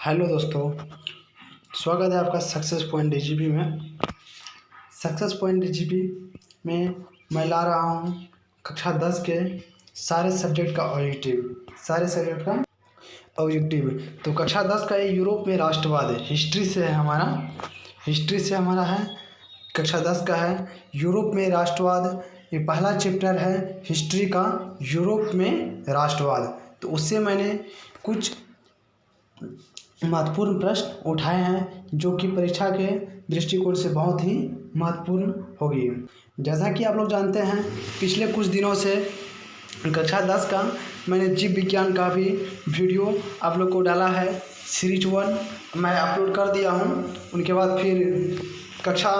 Hello दोस्तों, स्वागत है आपका सक्सेस पॉइंट डीजीपी में। सक्सेस पॉइंट डीजीपी में मैं ला रहा हूँ कक्षा 10 के सारे सब्जेक्ट का ऑब्जेक्टिव। तो कक्षा 10 का ये यूरोप में राष्ट्रवाद है, हिस्ट्री से हमारा है। कक्षा 10 का है यूरोप में राष्ट्रवाद। ये पहला चैप्टर है हिस्ट्री का, यूरोप में राष्ट्रवाद। तो उससे मैंने कुछ महत्वपूर्ण प्रश्न उठाए हैं जो कि परीक्षा के दृष्टिकोण से बहुत ही महत्वपूर्ण होगी। जैसा कि आप लोग जानते हैं, पिछले कुछ दिनों से कक्षा 10 का मैंने जीव विज्ञान का भी वीडियो आप लोग को डाला है। सीरीज 1 मैं अपलोड कर दिया हूं। उनके बाद फिर कक्षा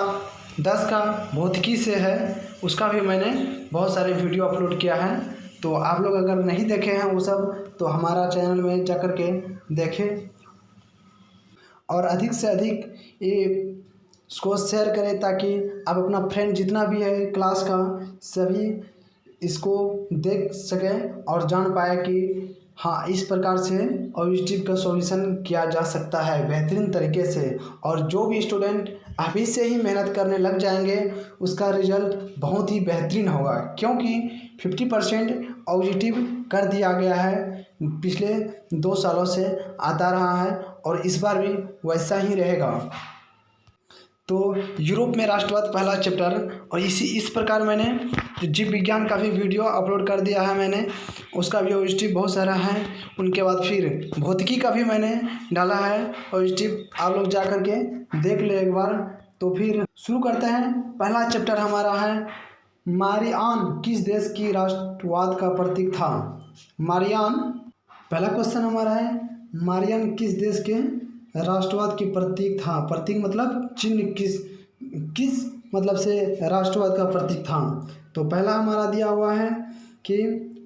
10 का भौतिकी से है, उसका भी मैंने बहुत सारे वीडियो अपलोड किया है। तो आप लोग अगर नहीं देखे हैं वो सब, तो हमारा चैनल में जाकर के देखें और अधिक से अधिक ये इसको शेयर करें ताकि आप अपना फ्रेंड जितना भी है क्लास का सभी इसको देख सकें और जान पाए कि हाँ, इस प्रकार से ऑब्जेक्टिव का सॉल्यूशन किया जा सकता है बेहतरीन तरीके से। और जो भी स्टूडेंट अभी से ही मेहनत करने लग जाएंगे उसका रिजल्ट बहुत ही बेहतरीन होगा, क्योंकि 50% ऑब्जेक्टिव कर दिया गया है, पिछले 2 सालों से आता रहा है और इस बार भी वैसा ही रहेगा। तो यूरोप में राष्ट्रवाद पहला चैप्टर, और इस प्रकार मैंने जीव विज्ञान का भी वीडियो अपलोड कर दिया है मैंने, उसका भी ऑब्जेक्टिव बहुत सारा है। उनके बाद फिर भौतिकी का भी मैंने डाला है ऑब्जेक्टिव, आप लोग जा कर के देख ले एक बार। तो फिर शुरू करते हैं। पहला चैप्टर हमारा है मारियान किस देश की राष्ट्रवाद का प्रतीक था। मारियान, पहला क्वेश्चन हमारा है मारियान किस देश के राष्ट्रवाद की प्रतीक था। प्रतीक मतलब चिन्ह, किस मतलब से राष्ट्रवाद का प्रतीक था। तो पहला हमारा दिया हुआ है कि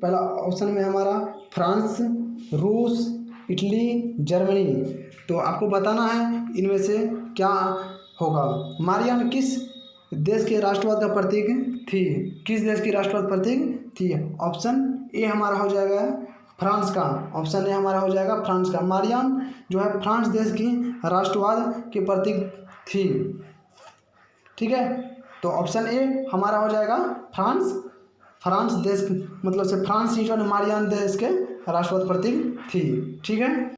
पहला ऑप्शन में हमारा फ्रांस, रूस, इटली, जर्मनी। तो आपको बताना है इनमें से क्या होगा। मारियान किस देश के राष्ट्रवाद का प्रतीक थी, किस देश की राष्ट्रवाद प्रतीक थी। ऑप्शन ए हमारा हो जाएगा फ्रांस का, ऑप्शन ए हमारा हो जाएगा फ्रांस का। मारियान जो है फ्रांस देश की राष्ट्रवाद की प्रतीक थी, ठीक है। तो ऑप्शन ए हमारा हो जाएगा फ्रांस देश मतलब से फ्रांस ही मारियान देश के राष्ट्रवाद प्रतीक थी, ठीक है।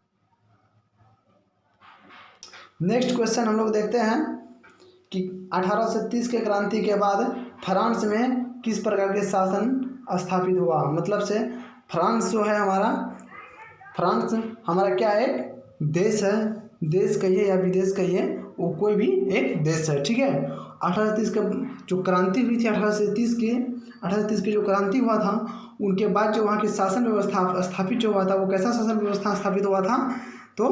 नेक्स्ट क्वेश्चन हम लोग देखते हैं कि 1830 के क्रांति के बाद फ्रांस में किस प्रकार के शासन स्थापित हुआ। मतलब से फ्रांस जो है फ्रांस हमारा क्या एक देश है, देश कहिए या विदेश कहिए, वो कोई भी एक देश है, ठीक है। 1830 का जो क्रांति हुई थी, 1830 की जो क्रांति हुआ था, उनके बाद जो वहाँ की शासन व्यवस्था स्थापित जो हुआ था, वो कैसा शासन व्यवस्था स्थापित हुआ था। तो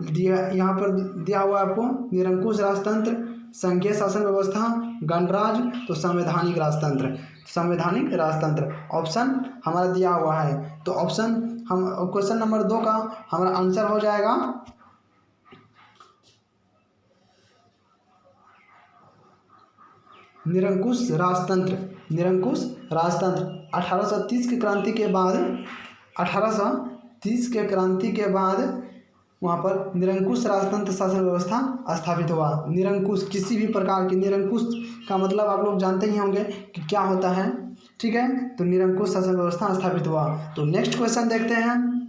यहाँ पर दिया हुआ आपको निरंकुश राजतंत्र, संघीय शासन व्यवस्था, गणराज, तो संवैधानिक राजतंत्र ऑप्शन हमारा दिया हुआ है। तो ऑप्शन हम क्वेश्चन नंबर 2 का हमारा आंसर हो जाएगा निरंकुश राजतंत्र। 1830 की क्रांति के बाद 1830 के क्रांति के बाद वहाँ पर निरंकुश राजतंत्र शासन व्यवस्था स्थापित हुआ। निरंकुश किसी भी प्रकार की, निरंकुश का मतलब आप लोग जानते ही होंगे कि क्या होता है, ठीक है। तो निरंकुश शासन व्यवस्था स्थापित हुआ। तो नेक्स्ट क्वेश्चन देखते हैं,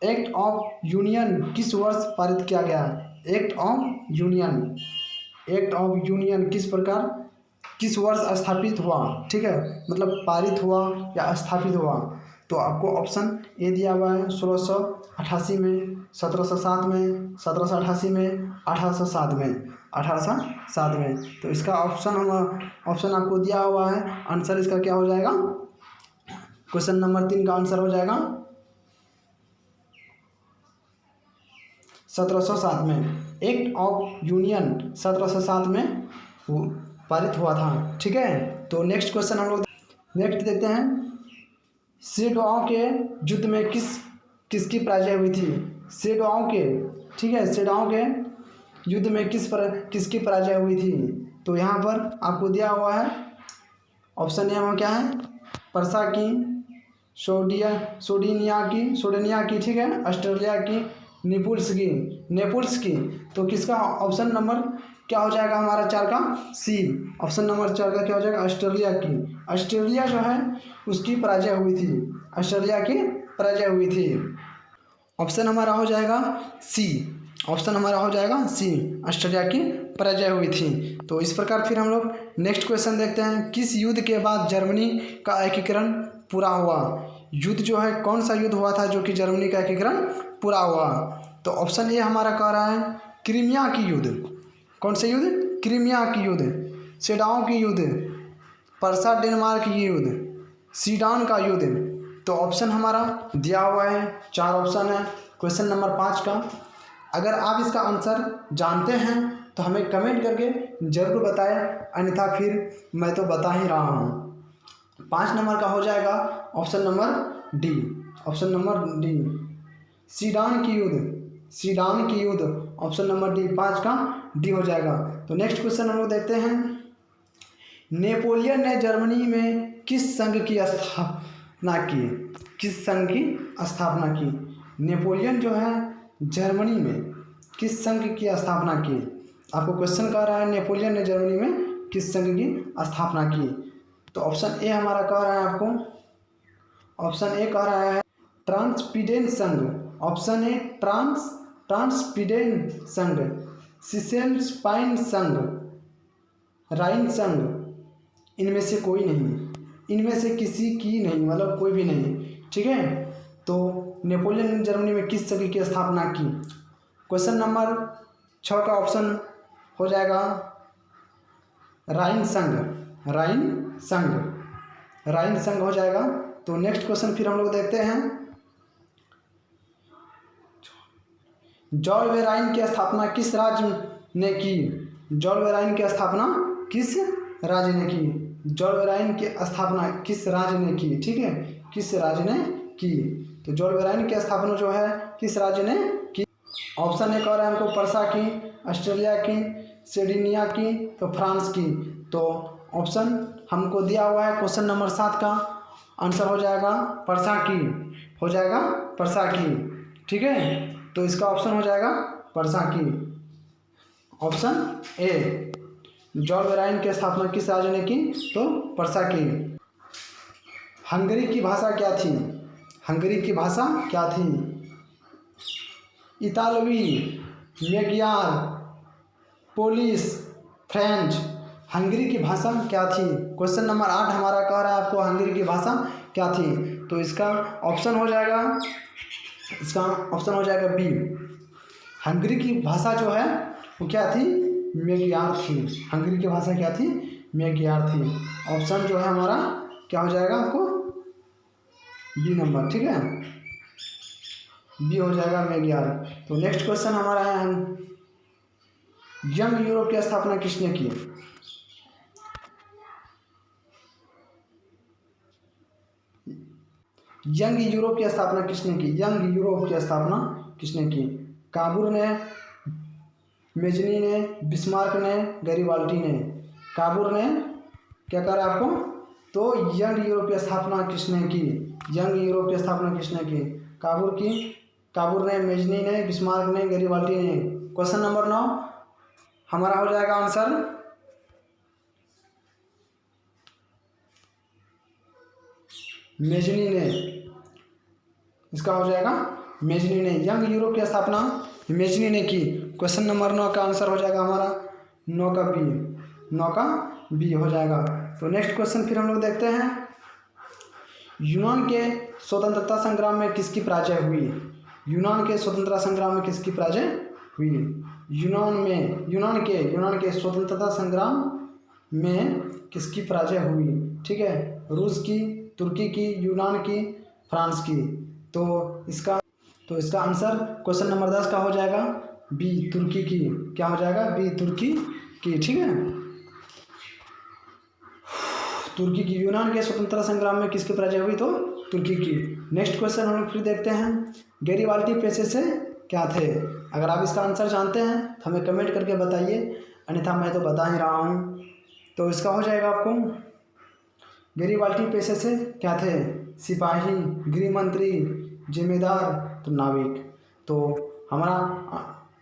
एक्ट ऑफ यूनियन किस वर्ष पारित किया गया। एक्ट ऑफ यूनियन किस वर्ष स्थापित हुआ, ठीक है, मतलब पारित हुआ या स्थापित हुआ। तो आपको ऑप्शन ए दिया हुआ है 1688 में, 1707 में, 1788 में, 1807 में। तो इसका ऑप्शन आपको दिया हुआ है, आंसर इसका क्या हो जाएगा। क्वेश्चन नंबर 3 का आंसर हो जाएगा 1707 में। एक्ट ऑफ यूनियन 1707 में पारित हुआ था, ठीक है। तो नेक्स्ट क्वेश्चन हम लोग नेक्स्ट देखते हैं, सेडुआओं के युद्ध में किसकी पराजय हुई थी। सेडुआओं के, ठीक है, सेडुआओं के युद्ध में किसकी पराजय हुई थी। तो यहाँ पर आपको दिया हुआ है ऑप्शन ए में क्या है, पर्सा की, सोडिनिया की, ठीक है, ऑस्ट्रेलिया की, निपुल्स्की, नेपुल्स्की। तो किसका ऑप्शन नंबर क्या हो जाएगा हमारा 4 का सी। ऑप्शन नंबर 4 का क्या हो जाएगा ऑस्ट्रेलिया की। ऑस्ट्रेलिया जो है उसकी पराजय हुई थी, ऑस्ट्रेलिया की पराजय हुई थी। ऑप्शन हमारा हो जाएगा सी। ऑप्शन हमारा हो जाएगा सी, ऑस्ट्रेलिया की पराजय हुई थी। तो इस प्रकार फिर हम लोग नेक्स्ट क्वेश्चन देखते हैं। किस युद्ध के बाद जर्मनी का एकीकरण पूरा हुआ। युद्ध जो है कौन सा युद्ध हुआ था जो कि जर्मनी का एकीकरण पूरा हुआ। तो ऑप्शन ए हमारा कह रहा है क्रीमिया की युद्ध। कौन से युद्ध? क्रीमिया की युद्ध, सेडाओ की युद्ध, परसा डेनमार्क की युद्ध, सीडान का युद्ध। तो ऑप्शन हमारा दिया हुआ है, 4 ऑप्शन है क्वेश्चन नंबर 5 का। अगर आप इसका आंसर जानते हैं तो हमें कमेंट करके ज़रूर बताएं, अन्यथा फिर मैं तो बता ही रहा हूँ। 5 नंबर का हो जाएगा option number D. Option number D, sedan की युद्ध, सीडान की युद्ध। ऑप्शन नंबर डी, 5 का डी हो जाएगा। तो नेक्स्ट क्वेश्चन हम लोग देखते हैं। नेपोलियन ने जर्मनी में किस संघ की स्थापना की। किस संघ की स्थापना की। नेपोलियन जो है जर्मनी में किस संघ की स्थापना की। आपको क्वेश्चन कह रहा है नेपोलियन ने जर्मनी में किस संघ की स्थापना की। तो ऑप्शन ए हमारा कह रहा है आपको, ऑप्शन ए कह रहा है ट्रांसपीडेन संघ। ऑप्शन ए ट्रांसपीडेन संघ, सिसेलस्पाइन संघ, राइन संघ। इनमें से कोई नहीं, इनमें से किसी की नहीं, मतलब कोई भी नहीं। ठीक है, तो नेपोलियन ने जर्मनी में किस संघ की स्थापना की। क्वेश्चन नंबर 6 का ऑप्शन हो जाएगा राइन संघ, राइन संघ, राइन संघ हो जाएगा। तो नेक्स्ट क्वेश्चन फिर हम लोग देखते हैं। जॉलवेराइन की स्थापना किस राज्य ने की। जॉलवेराइन की स्थापना किस राज्य ने की। जॉलवेराइन की स्थापना किस राज्य ने की। ठीक है, किस राज्य ने की। तो जॉलवेराइन की स्थापना जो है किस राज्य ने की। ऑप्शन ए कह रहा है हमको परसा की, ऑस्ट्रेलिया की, सिडनिया की, तो फ्रांस की। तो ऑप्शन हमको दिया हुआ है क्वेश्चन नंबर 7 का आंसर हो जाएगा परसा की, हो जाएगा परसा की। ठीक है, तो इसका ऑप्शन हो जाएगा परसा की। ऑप्शन ए, जॉलवेराइन की स्थापना किस राज्य ने की, तो परसा की। हंगरी की भाषा क्या थी। हंगरी की भाषा क्या थी। इतालवी, मैग्यार, पोलिश, फ्रेंच। हंगरी की भाषा क्या थी। क्वेश्चन नंबर 8 हमारा कह रहा है आपको हंगरी की भाषा क्या थी। तो इसका ऑप्शन हो जाएगा, इसका ऑप्शन हो जाएगा बी। हंगरी की भाषा जो है वो क्या थी, मैग्यार थी। हंगरी की भाषा क्या थी, मैग्यार थी। ऑप्शन जो है हमारा क्या हो जाएगा आपको, बी नंबर। ठीक है, बी हो जाएगा मैग्यार। तो नेक्स्ट क्वेश्चन हमारा है यंग यूरोप की स्थापना किसने की। यंग यूरोप की स्थापना किसने की। यंग यूरोप की स्थापना किसने की। काबूर ने, मेजनी ने, बिस्मार्क ने, गैरिबाल्डी ने। काबूर ने क्या करा आपको, तो यंग यूरोप की स्थापना किसने की। यंग यूरोप की स्थापना किसने की। काबूर की, काबूर ने, मेजनी ने, बिस्मार्क ने, गैरिबाल्डी ने। क्वेश्चन नंबर 9 हमारा हो जाएगा आंसर मेजनी ने। इसका हो जाएगा मेजनी ने। यंग यूरोप की स्थापना मेजनी ने की। क्वेश्चन नंबर 9 का आंसर हो जाएगा हमारा 9 का बी, 9 का बी हो जाएगा। तो नेक्स्ट क्वेश्चन फिर हम लोग देखते हैं। यूनान के स्वतंत्रता संग्राम में किसकी पराजय हुई। यूनान के स्वतंत्रता संग्राम में किसकी पराजय हुई। यूनान के स्वतंत्रता संग्राम में किसकी पराजय हुई। ठीक है, रूस की, तुर्की की, यूनान की, फ्रांस की। तो इसका आंसर क्वेश्चन नंबर 10 का हो जाएगा बी, तुर्की की। क्या हो जाएगा, बी, तुर्की की। ठीक है, तुर्की की। यूनान के स्वतंत्रता संग्राम में किसकी पराजय हुई, तो तुर्की की। नेक्स्ट क्वेश्चन हम लोग फिर देखते हैं। गैरिबाल्डी पेशे से क्या थे। अगर आप इसका आंसर जानते हैं तो हमें कमेंट करके बताइए, अन्यथा मैं तो बता ही रहा हूँ। तो इसका हो जाएगा आपको गैरिबाल्डी पेशे से क्या थे। सिपाही, गृह मंत्री, जिम्मेदार, तो नाविक। तो हमारा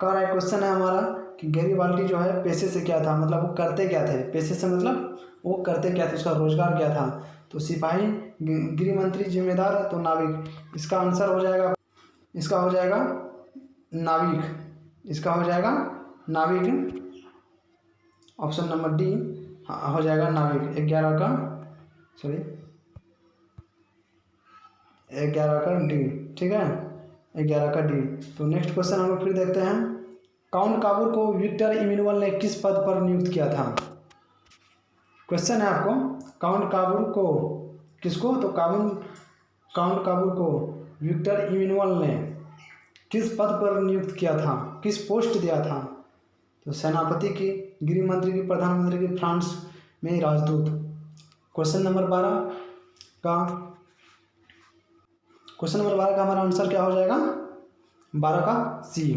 कह रहा है क्वेश्चन है हमारा कि गैरिबाल्डी जो है पेशे से क्या था, मतलब वो करते क्या थे, पेशे से मतलब वो करते क्या थे, उसका रोजगार क्या था। तो सिपाही, गृह मंत्री, जिम्मेदार, तो नाविक। इसका आंसर हो जाएगा, इसका हो जाएगा नाविक, इसका हो जाएगा नाविक, ऑप्शन नंबर डी हो जाएगा नाविक। 11 का सॉरी 11 का डी, ठीक है, 11 का डी। तो नेक्स्ट क्वेश्चन हम लोग फिर देखते हैं। काउंट काबूर को विक्टर इमैनुअल ने किस पद पर नियुक्त किया था। क्वेश्चन है आपको, काउंट काबूर को, किसको, तो काउंट काबूर को विक्टर इमैनुअल ने किस पद पर नियुक्त किया था, किस पोस्ट दिया था। तो सेनापति की, गृह मंत्री की, प्रधानमंत्री की, फ्रांस में राजदूत। क्वेश्चन नंबर 12 का हमारा आंसर क्या हो जाएगा, 12 का सी,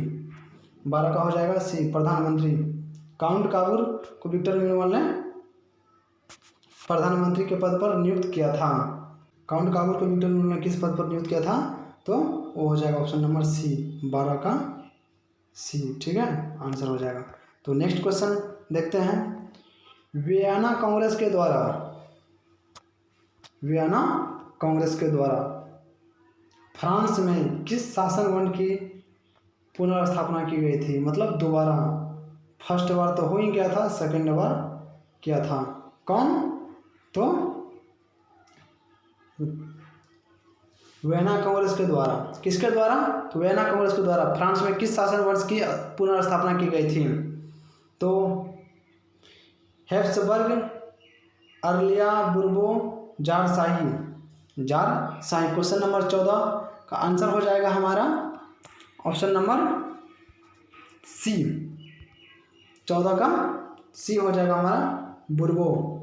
12 का हो जाएगा सी, प्रधानमंत्री। काउंट काबूर को विक्टर इमैनुअल ने प्रधानमंत्री के पद पर नियुक्त किया था। काउंट काबूर को विक्टर इमैनुअल ने किस पद पर नियुक्त किया था, तो वो हो जाएगा ऑप्शन नंबर सी, 12 का सी, ठीक है, आंसर हो जाएगा। तो नेक्स्ट क्वेश्चन देखते हैं। वियना कांग्रेस के द्वारा फ्रांस में किस शासन वंश की पुनर्स्थापना की गई थी, मतलब दोबारा। फर्स्ट बार तो हो ही गया था, सेकेंड बार किया था, कौन, तो वियना कांग्रेस के द्वारा। किसके द्वारा, तो वियना कांग्रेस के द्वारा फ्रांस में किस शासन वंश की पुनर्स्थापना की गई थी। तो हैब्सबर्ग, अर्लिया, बुर्बो, जारशाही। क्वेश्चन नंबर 14 का आंसर हो जाएगा हमारा ऑप्शन नंबर सी, 14 का सी हो जाएगा हमारा बुर्बो,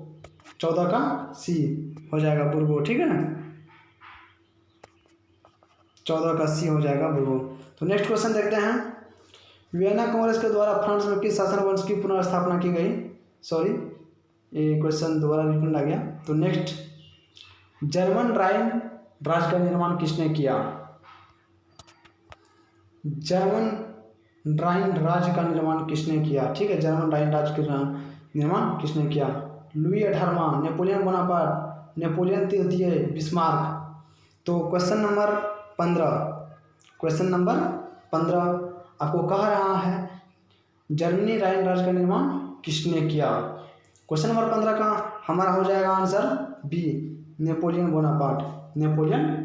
14 का सी हो जाएगा बुर्बो, ठीक है, 14 का सी हो जाएगा बुर्बो। तो नेक्स्ट क्वेश्चन देखते हैं। वियना कांग्रेस के द्वारा फ्रांस में किस शासन वंश की पुनर्स्थापना की गई। सॉरी, ये क्वेश्चन दोबारा रिपीट आ गया। तो नेक्स्ट, जर्मन राइन राज्य का निर्माण किसने किया। जर्मन राइन राज्य का निर्माण किसने किया, ठीक है, जर्मन राइन राज्य का निर्माण किसने किया। लुई 18वां, नेपोलियन बोनापार्ट, नेपोलियन तृतीय, बिस्मार्क। तो क्वेश्चन नंबर 15 आपको कह रहा है जर्मनी राइन राज्य का निर्माण किसने किया। क्वेश्चन नंबर 15 का हमारा हो जाएगा आंसर बी, नेपोलियन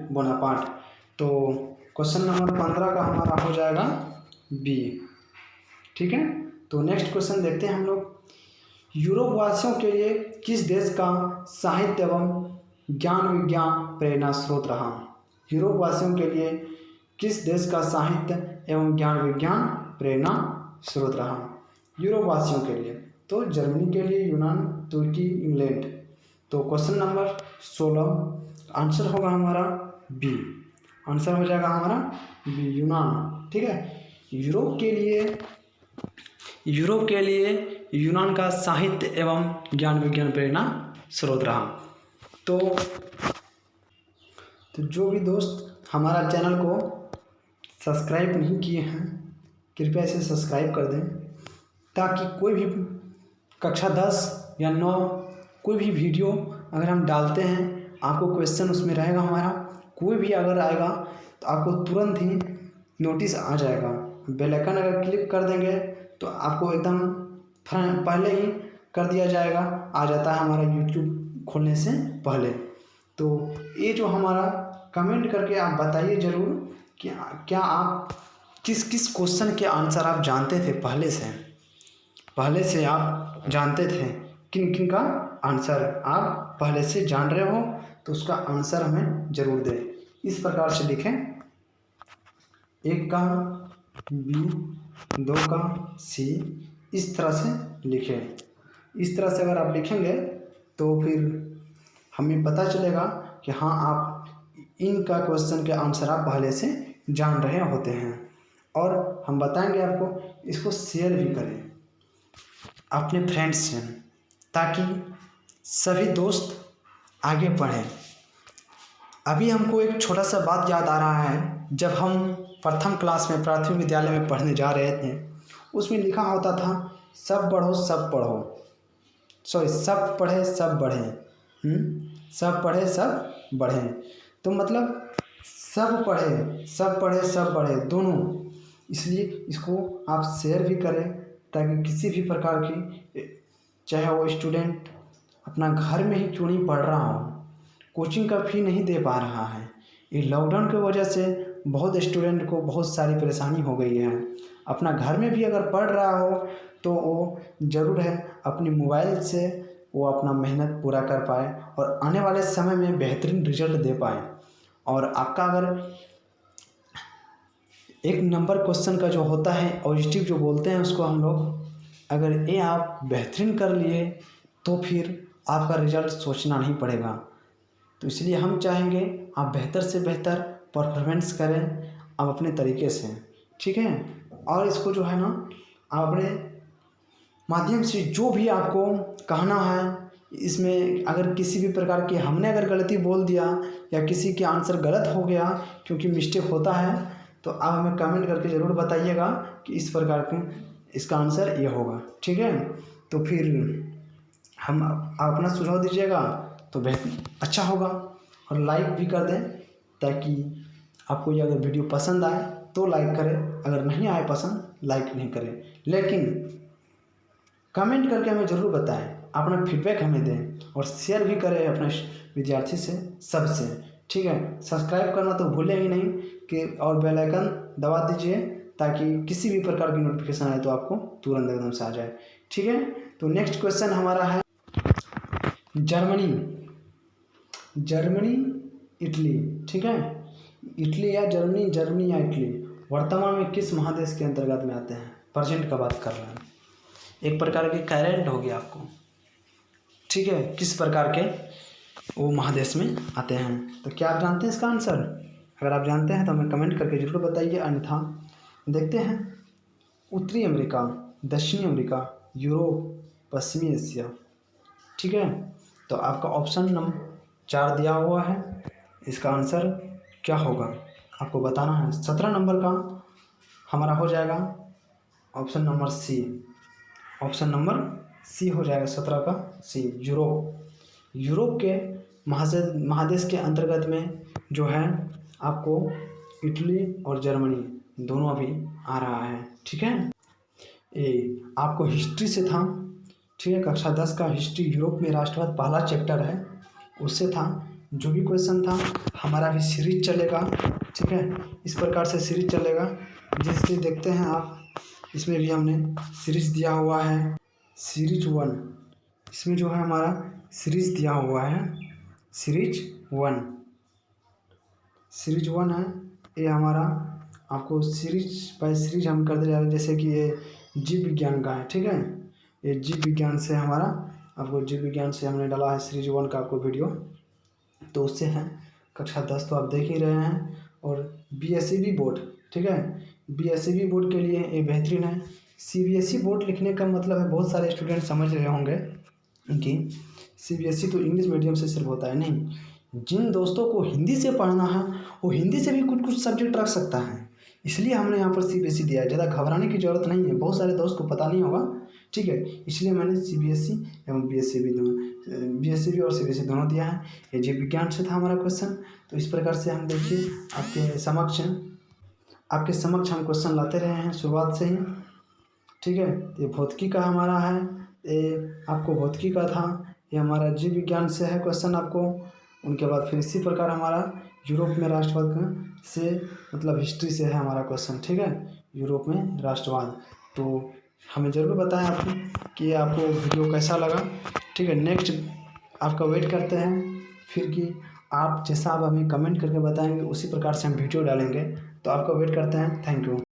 बोनापार्ट। तो क्वेश्चन नंबर 15 का हमारा हो जाएगा बी, ठीक है। तो नेक्स्ट क्वेश्चन देखते हैं हम लोग। यूरोप वासियों के लिए किस देश का साहित्य एवं ज्ञान विज्ञान प्रेरणा स्रोत रहा। यूरोप वासियों के लिए किस देश का साहित्य एवं ज्ञान विज्ञान प्रेरणा स्रोत रहा। यूरोप वासियों के लिए तो जर्मनी के लिए यूनान, तुर्की, इंग्लैंड। तो क्वेश्चन नंबर 16 आंसर होगा हमारा बी, आंसर हो जाएगा हमारा बी, यूनान, ठीक है। यूरोप के लिए यूनान का साहित्य एवं ज्ञान विज्ञान प्रेरणा स्रोत रहा। तो जो भी दोस्त हमारा चैनल को सब्सक्राइब नहीं किए हैं कृपया इसे सब्सक्राइब कर दें, ताकि कोई भी कक्षा 10 या 9 कोई भी वीडियो अगर हम डालते हैं आपको क्वेश्चन उसमें रहेगा, हमारा कोई भी अगर आएगा तो आपको तुरंत ही नोटिस आ जाएगा। बेल आइकन अगर क्लिक कर देंगे तो आपको एकदम पहले ही कर दिया जाएगा, आ जाता है हमारा यूट्यूब खोलने से पहले। तो ये जो हमारा कमेंट करके आप बताइए ज़रूर कि क्या आप किस किस क्वेश्चन के आंसर आप जानते थे, पहले से आप जानते थे, किन किन का आंसर आप पहले से जान रहे हो, तो उसका आंसर हमें ज़रूर दें। इस प्रकार से लिखें, 1 का बी, 2 का सी, इस तरह से लिखें। इस तरह से अगर आप लिखेंगे तो फिर हमें पता चलेगा कि हाँ आप इनका क्वेश्चन के आंसर आप पहले से जान रहे होते हैं। और हम बताएंगे आपको, इसको शेयर भी करें अपने फ्रेंड्स से, ताकि सभी दोस्त आगे बढ़ें। अभी हमको एक छोटा सा बात याद आ रहा है, जब हम प्रथम क्लास में प्राथमिक विद्यालय में पढ़ने जा रहे थे, उसमें लिखा होता था सब पढ़ो सब पढ़ो, सॉरी सब पढ़े सब बढ़े, सब पढ़े सब बढ़े। तो मतलब सब पढ़े सब बढ़े दोनों, इसलिए इसको आप शेयर भी करें ताकि किसी भी प्रकार की, चाहे वो स्टूडेंट अपना घर में ही क्यों नहीं पढ़ रहा हो, कोचिंग का फी नहीं दे पा रहा है, ये लॉकडाउन की वजह से बहुत स्टूडेंट को बहुत सारी परेशानी हो गई है। अपना घर में भी अगर पढ़ रहा हो तो वो ज़रूर है अपनी मोबाइल से वो अपना मेहनत पूरा कर पाए और आने वाले समय में बेहतरीन रिजल्ट दे पाए। और आपका अगर एक नंबर क्वेश्चन का जो होता है ऑब्जेक्टिव जो बोलते हैं उसको हम लोग, अगर ये आप बेहतरीन कर लिए तो फिर आपका रिजल्ट सोचना नहीं पड़ेगा। तो इसलिए हम चाहेंगे आप बेहतर से बेहतर परफॉर्मेंस करें आप अपने तरीके से, ठीक है। और इसको जो है ना आप अपने माध्यम से जो भी आपको कहना है, इसमें अगर किसी भी प्रकार की हमने अगर गलती बोल दिया या किसी के आंसर गलत हो गया, क्योंकि मिस्टेक होता है, तो आप हमें कमेंट करके ज़रूर बताइएगा कि इस प्रकार के इसका आंसर ये होगा, ठीक है। तो फिर हम आप अपना सुझाव दीजिएगा तो अच्छा होगा, और लाइक भी कर दें ताकि आपको ये अगर वीडियो पसंद आए तो लाइक करें, अगर नहीं आए पसंद लाइक नहीं करें, लेकिन कमेंट करके हमें ज़रूर बताएं, अपना फीडबैक हमें दें और शेयर भी करें अपने विद्यार्थी से सबसे, ठीक है। सब्सक्राइब करना तो भूलें ही नहीं कि और बेल आइकन दबा दीजिए ताकि किसी भी प्रकार की नोटिफिकेशन आए तो आपको तुरंत एकदम से आ जाए, ठीक है। तो नेक्स्ट क्वेश्चन हमारा है जर्मनी इटली, ठीक है। इटली या जर्मनी या इटली वर्तमान में किस महादेश के अंतर्गत में आते हैं? प्रेजेंट का बात कर रहे हैं, एक प्रकार के करंट हो गया आपको, ठीक है, किस प्रकार के वो महादेश में आते हैं। तो क्या आप जानते हैं इसका आंसर? अगर आप जानते हैं तो हमें कमेंट करके जरूर बताइए, अन्यथा देखते हैं। उत्तरी अमेरिका, दक्षिणी अमेरिका, यूरोप, पश्चिमी एशिया, ठीक है। तो आपका ऑप्शन नंबर 4 दिया हुआ है, इसका आंसर क्या होगा आपको बताना है। 17 नंबर का हमारा हो जाएगा option number C, option number C हो जाएगा 17 का सी, यूरोप के महादेश के अंतर्गत में जो है आपको इटली और जर्मनी दोनों अभी आ रहा है, ठीक है। ये आपको हिस्ट्री से था, ठीक है, कक्षा 10 का हिस्ट्री यूरोप में राष्ट्रवाद पहला चैप्टर है, उससे था। जो भी क्वेश्चन था हमारा भी सीरीज चलेगा, ठीक है, इस प्रकार से सीरीज चलेगा, जिससे देखते हैं आप। इसमें भी हमने सीरीज दिया हुआ है, सीरीज 1, इसमें जो है हमारा सीरीज दिया हुआ है, सीरीज 1 है ये हमारा। आपको सीरीज बाय सीरीज हम करते जा रहे हैं, जैसे कि ये जीव विज्ञान का है, ठीक है, ये जीव विज्ञान से हमारा आपको जीव विज्ञान से हमने डाला है सीरीज 1 का आपको वीडियो, तो उससे है कक्षा 10 तो आप देख ही रहे हैं। और BSEB बोर्ड, ठीक है, BSEB बोर्ड के लिए ये बेहतरीन है। CBSE बोर्ड लिखने का मतलब है, बहुत सारे स्टूडेंट समझ रहे होंगे कि CBSE तो इंग्लिश मीडियम से सिर्फ होता है, नहीं, जिन दोस्तों को हिंदी से पढ़ना है वो हिंदी से भी कुछ सब्जेक्ट रख सकता है, इसलिए हमने यहाँ पर CBSE दिया है। ज़्यादा घबराने की ज़रूरत नहीं है, बहुत सारे दोस्त को पता नहीं होगा, ठीक है, इसलिए मैंने CBSE एवं BSEB और CBSE दोनों दिया है। ये जीव विज्ञान से था हमारा क्वेश्चन। तो इस प्रकार से हम देखिए आपके समक्ष हम क्वेश्चन लाते रहे हैं शुरुआत से ही, ठीक है। ये भौतिकी का हमारा है, ये आपको भौतिकी का था, ये हमारा जीव विज्ञान से है क्वेश्चन आपको। उनके बाद फिर इसी प्रकार हमारा यूरोप में राष्ट्रवाद से मतलब हिस्ट्री से है हमारा क्वेश्चन, ठीक है, यूरोप में राष्ट्रवाद। तो हमें ज़रूर बताएं आपको कि आपको वीडियो कैसा लगा, ठीक है। नेक्स्ट आपका वेट करते हैं फिर कि आप जैसा आप हमें कमेंट करके बताएंगे उसी प्रकार से हम वीडियो डालेंगे, तो आपका वेट करते हैं। Thank you.